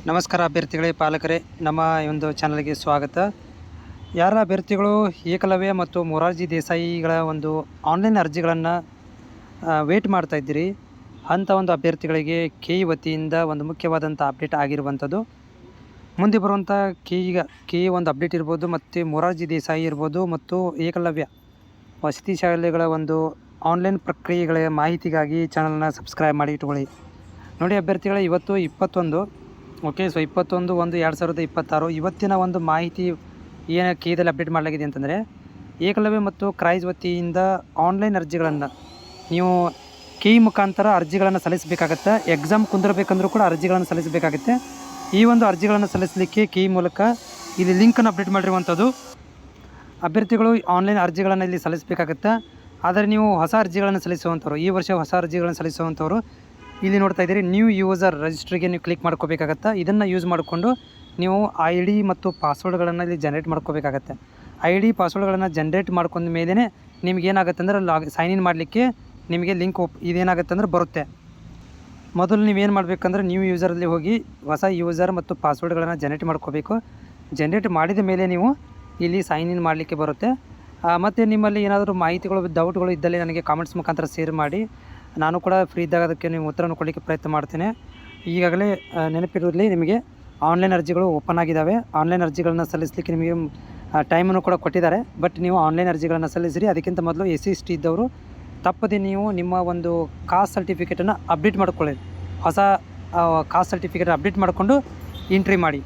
ನಮಸ್ಕಾರ ಅಭ್ಯರ್ಥಿಗಳೇ, ಪಾಲಕರೇ, ನಮ್ಮ ಈ ಒಂದು ಚಾನಲ್ಗೆ ಸ್ವಾಗತ. ಯಾರ ಅಭ್ಯರ್ಥಿಗಳು ಏಕಲವ್ಯ ಮತ್ತು ಮೊರಾರ್ಜಿ ದೇಸಾಯಿಗಳ ಒಂದು ಆನ್ಲೈನ್ ಅರ್ಜಿಗಳನ್ನು ವೇಟ್ ಮಾಡ್ತಾ ಇದ್ದೀರಿ, ಅಂಥ ಒಂದು ಅಭ್ಯರ್ಥಿಗಳಿಗೆ ಕೆ ಇ ವತಿಯಿಂದ ಒಂದು ಮುಖ್ಯವಾದಂಥ ಅಪ್ಡೇಟ್ ಆಗಿರುವಂಥದ್ದು. ಮುಂದೆ ಬರುವಂಥ ಕೆ ಇ ಒಂದು ಅಪ್ಡೇಟ್ ಇರ್ಬೋದು, ಮತ್ತು ಮೊರಾರ್ಜಿ ದೇಸಾಯಿ ಇರ್ಬೋದು, ಮತ್ತು ಏಕಲವ್ಯ ವಸತಿ ಶಾಲೆಗಳ ಒಂದು ಆನ್ಲೈನ್ ಪ್ರಕ್ರಿಯೆಗಳ ಮಾಹಿತಿಗಾಗಿ ಚಾನಲ್ನ ಸಬ್ಸ್ಕ್ರೈಬ್ ಮಾಡಿ ಇಟ್ಕೊಳ್ಳಿ. ನೋಡಿ ಅಭ್ಯರ್ಥಿಗಳೇ, ಇವತ್ತು 21 21/1/2026 ಇವತ್ತಿನ ಒಂದು ಮಾಹಿತಿ ಏನು ಕೆ-ದಲ್ಲಿ ಅಪ್ಡೇಟ್ ಮಾಡಲಾಗಿದೆ ಅಂತಂದರೆ, ಏಕಲವ್ಯ ಮತ್ತು ಕ್ರೈಸ್ ವತಿಯಿಂದ ಆನ್ಲೈನ್ ಅರ್ಜಿಗಳನ್ನು ನೀವು ಕೆ ಇ ಮುಖಾಂತರ ಅರ್ಜಿಗಳನ್ನು ಸಲ್ಲಿಸಬೇಕಾಗತ್ತೆ. ಎಕ್ಸಾಮ್ ಕುಂದಿರಬೇಕಂದ್ರೂ ಕೂಡ ಅರ್ಜಿಗಳನ್ನು ಸಲ್ಲಿಸಬೇಕಾಗುತ್ತೆ. ಈ ಒಂದು ಅರ್ಜಿಗಳನ್ನು ಸಲ್ಲಿಸಲಿಕ್ಕೆ ಕೆ ಇ ಮೂಲಕ ಇಲ್ಲಿ ಲಿಂಕನ್ನು ಅಪ್ಡೇಟ್ ಮಾಡಿರುವಂಥದ್ದು. ಅಭ್ಯರ್ಥಿಗಳು ಆನ್ಲೈನ್ ಅರ್ಜಿಗಳನ್ನು ಇಲ್ಲಿ ಸಲ್ಲಿಸಬೇಕಾಗತ್ತೆ. ಆದರೆ ನೀವು ಹೊಸ ಅರ್ಜಿಗಳನ್ನು ಸಲ್ಲಿಸುವಂಥವ್ರು, ಈ ವರ್ಷ ಹೊಸ ಅರ್ಜಿಗಳನ್ನು ಸಲ್ಲಿಸುವಂಥವ್ರು ಇಲ್ಲಿ ನೋಡ್ತಾ ಇದ್ದೀರಿ, ನ್ಯೂ ಯೂಸರ್ ರಿಜಿಸ್ಟ್ರಿಗೆ ನೀವು ಕ್ಲಿಕ್ ಮಾಡ್ಕೋಬೇಕಾಗತ್ತೆ. ಇದನ್ನು ಯೂಸ್ ಮಾಡಿಕೊಂಡು ನೀವು ID ಮತ್ತು ಪಾಸ್ವರ್ಡ್ಗಳನ್ನು ಇಲ್ಲಿ ಜನ್ರೇಟ್ ಮಾಡ್ಕೋಬೇಕಾಗತ್ತೆ. ID ಪಾಸ್ವರ್ಡ್ಗಳನ್ನು ಜನ್ರೇಟ್ ಮಾಡ್ಕೊಂಡ ಮೇಲೆ ನಿಮ್ಗೆ ಏನಾಗುತ್ತೆ ಅಂದರೆ ಸೈನ್ ಇನ್ ಮಾಡಲಿಕ್ಕೆ ನಿಮಗೆ ಲಿಂಕ್ ಇದೇನಾಗುತ್ತೆ ಅಂದರೆ ಬರುತ್ತೆ. ಮೊದಲು ನೀವೇನು ಮಾಡಬೇಕಂದ್ರೆ ನ್ಯೂ ಯೂಸರಲ್ಲಿ ಹೋಗಿ ಹೊಸ ಯೂಸರ್ ಮತ್ತು ಪಾಸ್ವರ್ಡ್ಗಳನ್ನು ಜನ್ರೇಟ್ ಮಾಡ್ಕೋಬೇಕು. ಜನ್ರೇಟ್ ಮಾಡಿದ ಮೇಲೆ ನೀವು ಇಲ್ಲಿ ಸೈನ್ ಇನ್ ಮಾಡಲಿಕ್ಕೆ ಬರುತ್ತೆ. ಮತ್ತು ನಿಮ್ಮಲ್ಲಿ ಏನಾದರೂ ಮಾಹಿತಿಗಳು, ಡೌಟ್ಗಳು ಇದ್ದಲ್ಲಿ ನನಗೆ ಕಾಮೆಂಟ್ಸ್ ಮುಖಾಂತರ ಶೇರ್ ಮಾಡಿ. ನಾನು ಕೂಡ ಫ್ರೀ ಇದ್ದಾಗ ಅದಕ್ಕೆ ನೀವು ಉತ್ತರವನ್ನು ಕೊಡಲಿಕ್ಕೆ ಪ್ರಯತ್ನ ಮಾಡ್ತೇನೆ. ಈಗಾಗಲೇ ನೆನಪಿರಲಿ, ನಿಮಗೆ ಆನ್ಲೈನ್ ಅರ್ಜಿಗಳು ಓಪನ್ ಆಗಿದ್ದಾವೆ. ಆನ್ಲೈನ್ ಅರ್ಜಿಗಳನ್ನು ಸಲ್ಲಿಸಲಿಕ್ಕೆ ನಿಮಗೆ ಟೈಮನ್ನು ಕೂಡ ಕೊಟ್ಟಿದ್ದಾರೆ. ಬಟ್ ನೀವು ಆನ್ಲೈನ್ ಅರ್ಜಿಗಳನ್ನು ಸಲ್ಲಿಸಿರಿ. ಅದಕ್ಕಿಂತ ಮೊದಲು SC/ST ಇದ್ದವರು ತಪ್ಪದೆ ನೀವು ನಿಮ್ಮ ಒಂದು ಕಾಸ್ಟ್ ಸರ್ಟಿಫಿಕೇಟನ್ನು ಅಪ್ಡೇಟ್ ಮಾಡ್ಕೊಳ್ಳಿ. ಹೊಸ ಕಾಸ್ಟ್ ಸರ್ಟಿಫಿಕೇಟ್ ಅಪ್ಡೇಟ್ ಮಾಡಿಕೊಂಡು ಎಂಟ್ರಿ ಮಾಡಿ.